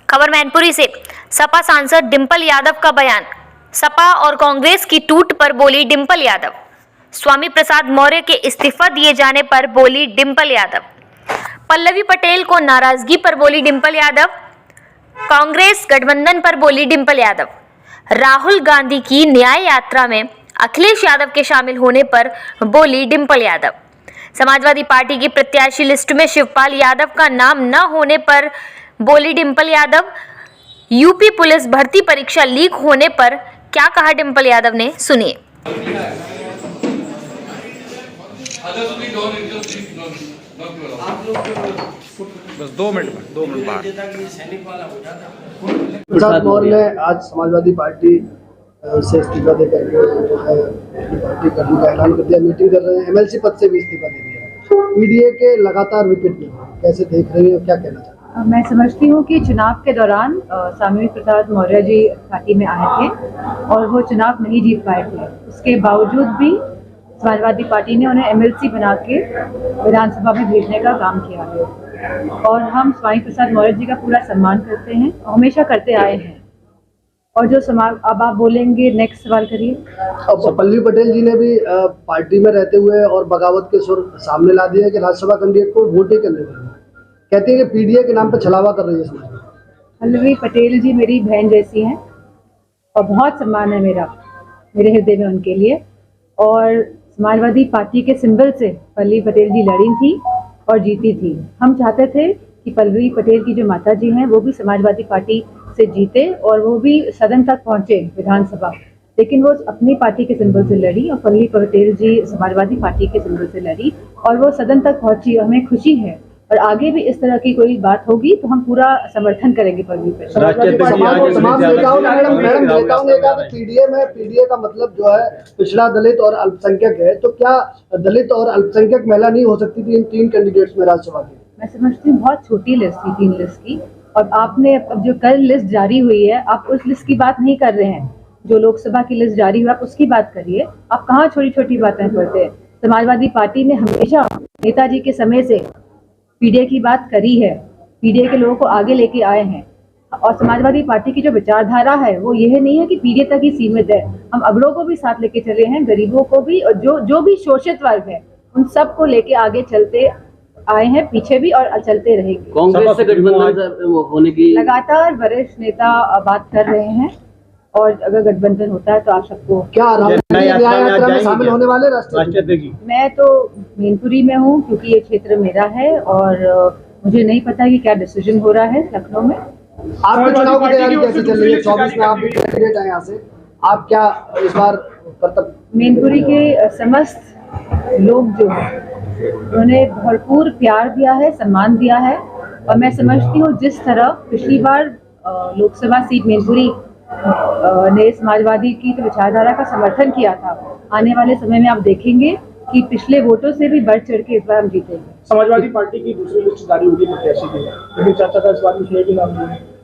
खबर मैनपुरी से। सपा सांसद डिंपल यादव का बयान। सपा और कांग्रेस की टूट पर बोली डिंपल यादव। स्वामी प्रसाद मौर्य के इस्तीफा दिए जाने पर बोली डिंपल यादव। पल्लवी पटेल को नाराजगी पर बोली डिंपल यादव। कांग्रेस गठबंधन पर बोली डिंपल यादव। राहुल गांधी की न्याय यात्रा में अखिलेश यादव के शामिल होने पर बोली डिंपल यादव। समाजवादी पार्टी की प्रत्याशी लिस्ट में शिवपाल यादव का नाम न होने पर बोली डिंपल यादव। यूपी पुलिस भर्ती परीक्षा लीक होने पर क्या कहा डिंपल यादव ने, सुनिए। बस 2 मिनट बाद। प्रसाद मौर्य ने आज समाजवादी पार्टी से इस्तीफा देकर जो है पार्टी करने का ऐलान कर दिया। मीटिंग कर रहे हैं, एमएलसी पद से भी इस्तीफा दे दिया है। पीडीए के लगातार विकेट मिल रहे हैं, कैसे देख रही हैं, क्या कहना चाहते हैं? मैं समझती हूँ कि चुनाव के दौरान स्वामी प्रसाद मौर्य जी पार्टी में आए थे और वो चुनाव नहीं जीत पाए थे। उसके बावजूद भी समाजवादी पार्टी ने उन्हें एमएलसी बना के विधानसभा में भेजने का काम किया है और हम स्वामी प्रसाद मौर्य जी का पूरा सम्मान करते हैं, हमेशा करते आए हैं। और जो अब आप बोलेंगे, नेक्स्ट सवाल करिए। अब पल्लवी पटेल जी ने भी पार्टी में रहते हुए और बगावत के सुर सामने ला दिया कि राज्यसभा कैंडिडेट को वोट ही करने वाले, कहती है कि पीडीए के नाम पर छलावा कर रही है समाज। पल्लवी पटेल जी मेरी बहन जैसी हैं और बहुत सम्मान है मेरे हृदय में उनके लिए। और समाजवादी पार्टी के सिंबल से पल्लवी पटेल जी लड़ी थी और जीती थी। हम चाहते थे कि पल्लवी पटेल की जो माता जी हैं वो भी समाजवादी पार्टी से जीते और वो भी सदन तक पहुंचे विधानसभा, लेकिन वो अपनी पार्टी के सिंबल से लड़ी और पल्लवी पटेल जी समाजवादी पार्टी के सिंबल से लड़ी और वो सदन तक पहुंची। हमें खुशी है और आगे भी इस तरह की कोई बात होगी तो हम पूरा समर्थन करेंगे पल्लवी पटेल। तमाम नेताओं ने कहा कि पीडीए का मतलब जो है पिछड़ा दलित और अल्पसंख्यक है, तो क्या दलित और अल्पसंख्यक महिला नहीं हो सकती थी इन 3 कैंडिडेट्स में राज्यसभा की? मैं समझती हूँ बहुत छोटी लिस्ट थी, 3 लिस्ट की। और आपने अब जो कल लिस्ट जारी हुई है, आप उस लिस्ट की बात नहीं कर रहे हैं। जो लोकसभा की लिस्ट जारी हुई आप उसकी बात करिए। आप कहाँ छोटी छोटी बातें करते हैं? समाजवादी पार्टी ने हमेशा नेताजी के समय से पीडीए की बात करी है, पीडीए के लोगों को आगे लेके आए हैं। और समाजवादी पार्टी की जो विचारधारा है वो यह नहीं है कि पीडीए तक ही सीमित है। हम अगड़ों को भी साथ लेके चले हैं, गरीबों को भी, और जो भी शोषित वर्ग है उन सबको लेके आगे चलते आए हैं, पीछे भी और चलते रहेंगे। कांग्रेस से गठबंधन होने की लगातार वरिष्ठ नेता बात कर रहे हैं और अगर गठबंधन होता है तो आप सबको क्या यात्रा में शामिल होने वाले राष्ट्रीय? मैं तो मैनपुरी में हूँ क्योंकि ये क्षेत्र मेरा है और मुझे नहीं पता कि क्या डिसीजन हो रहा है लखनऊ में। आपके चुनाव की तैयारी कैसे चल रही है? 24 में आप भी कैंडिडेट हैं यहाँ से, आप क्या इस बार कर्तव्य? मैनपुरी के समस्त लोग जो है उन्होंने भरपूर प्यार दिया है, सम्मान दिया है और मैं समझती हूँ जिस तरह पिछली बार लोकसभा सीट मैनपुरी ने समाजवादी की तो विचारधारा का समर्थन किया था, आने वाले समय में आप देखेंगे कि पिछले वोटों से भी बढ़ चढ़ के इस बार हम जीतेंगे। समाजवादी पार्टी की दूसरी लिस्ट जारी होगी प्रत्याशी की, लेकिन चाचा का इस बार उसमें भी नाम नहीं है।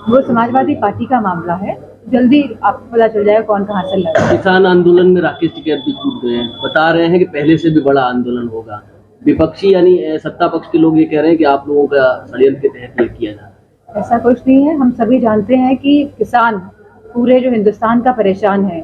वो समाजवादी पार्टी का मामला है, जल्दी आपको पता चल जाएगा कौन कहाँ से लड़ा। किसान आंदोलन में राकेश टिकैत भी कूद गए हैं, बता रहे हैं कि पहले से भी बड़ा आंदोलन होगा। विपक्षी यानी सत्ता पक्ष के लोग ये कह रहे हैं कि आप लोगों का षड्यंत्र के तहत ये किया जा रहा है। ऐसा कुछ नहीं है। हम सभी जानते हैं कि किसान पूरे जो हिंदुस्तान का परेशान है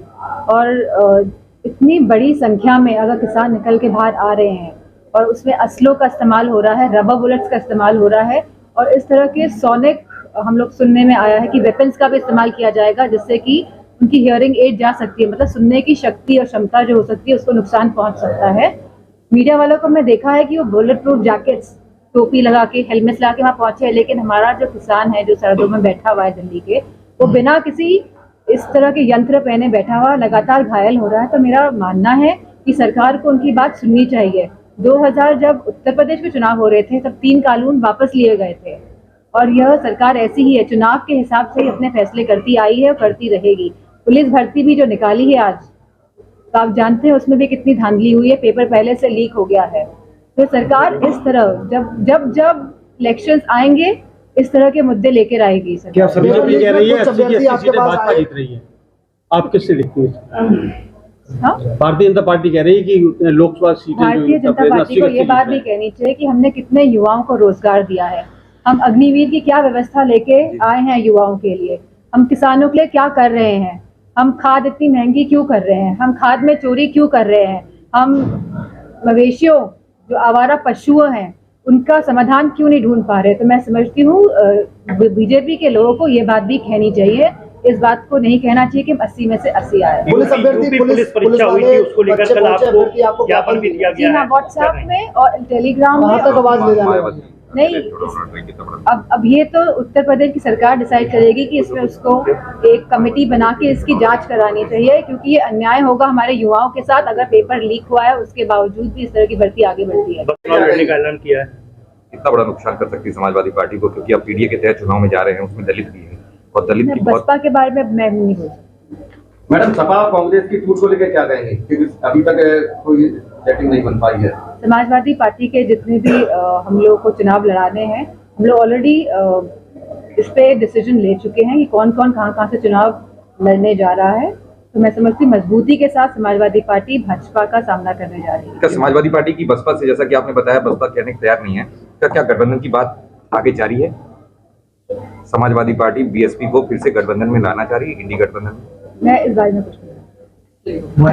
और इतनी बड़ी संख्या में अगर किसान निकल के बाहर आ रहे हैं और उसमें असलों का इस्तेमाल हो रहा है, रबर बुलेट्स का इस्तेमाल हो रहा है और इस तरह के सोनिक हम लोग सुनने में आया है कि वेपन्स का भी इस्तेमाल किया जाएगा जिससे कि उनकी हियरिंग एड जा सकती है, मतलब सुनने की शक्ति और क्षमता जो हो सकती है उसको नुकसान पहुंच सकता है। मीडिया वालों को मैं देखा है कि वो बुलेट प्रूफ जैकेट्स, टोपी लगा के, हेलमेट लगा के वहाँ पहुंचे, लेकिन हमारा जो किसान है जो सरहदों में बैठा हुआ है दिल्ली के, वो बिना किसी इस तरह के यंत्र पहने बैठा हुआ लगातार घायल हो रहा है। तो मेरा मानना है कि सरकार को उनकी बात सुननी चाहिए। 2000 जब उत्तर प्रदेश में चुनाव हो रहे थे तब 3 कानून वापस लिए गए थे और यह सरकार ऐसी ही है, चुनाव के हिसाब से ही अपने फैसले करती आई है और करती रहेगी। पुलिस भर्ती भी जो निकाली है आज, तो आप जानते हैं उसमें भी कितनी धांधली हुई है, पेपर पहले से लीक हो गया है। तो सरकार इस तरह जब इलेक्शंस आएंगे इस तरह के मुद्दे लेकर आएगी। क्या बीजेपी कह रही है 80 सीटें भाजपा जीत रही है, आप किससे देखती हैं? भारतीय जनता पार्टी कह रही है कि लोकसभा सीटें, भारतीय जनता पार्टी को ये बात भी कहनी चाहिए कि हमने कितने युवाओं को रोजगार दिया है। हम अग्निवीर की क्या व्यवस्था लेके आए हैं युवाओं के लिए, हम किसानों के लिए क्या कर रहे हैं, हम खाद इतनी महंगी क्यों कर रहे हैं, हम खाद में चोरी क्यों कर रहे हैं, हम मवेशियों जो आवारा पशु हैं उनका समाधान क्यों नहीं ढूंढ पा रहे। तो मैं समझती हूँ बीजेपी के लोगों को ये बात भी कहनी चाहिए, इस बात को नहीं कहना चाहिए कि 80 में से 80 आए। पुलिस अभ्यर्थी पुलिस परीक्षा हुई थी, उसको लेकर कल आपको ज्ञापन भी दिया जी हाँ, व्हाट्सएप में और टेलीग्राम में। तक आवाज ले जाना नहीं, अब ये तो उत्तर प्रदेश की सरकार डिसाइड करेगी कि इसमें उसको एक कमेटी बना के इसकी जांच करानी चाहिए, क्योंकि ये अन्याय होगा हमारे युवाओं के साथ अगर पेपर लीक हुआ है उसके बावजूद भी इस तरह की भर्ती आगे बढ़ती है। लड़ने का ऐलान किया है। इतना बड़ा नुकसान कर सकती है समाजवादी पार्टी को, क्योंकि आप पीडीए के तहत चुनाव में जा रहे हैं, उसमें दलित भी है और दलित की बसपा के बारे में मैं नहीं बोल सकती। मैडम, सपा कांग्रेस की टूट को लेकर क्या कहेंगे, क्योंकि अभी तक कोई सेटिंग नहीं बन पाई है। समाजवादी पार्टी के जितने भी हम लोग को चुनाव लड़ाने हैं, हम लोग ऑलरेडी इस पे डिसीजन ले चुके हैं कि कौन कौन कहाँ से चुनाव लड़ने जा रहा है। तो मैं समझती मजबूती के साथ समाजवादी पार्टी भाजपा का सामना करने जा रही है। क्या समाजवादी पार्टी की बसपा से, जैसा कि आपने बताया, बसपा कहने को तैयार नहीं है, क्या गठबंधन की बात आगे जारी है? समाजवादी पार्टी बीएसपी को फिर से गठबंधन में लाना चाह रही है, इंडी गठबंधन में? मैं इस बारे में कुछ नहीं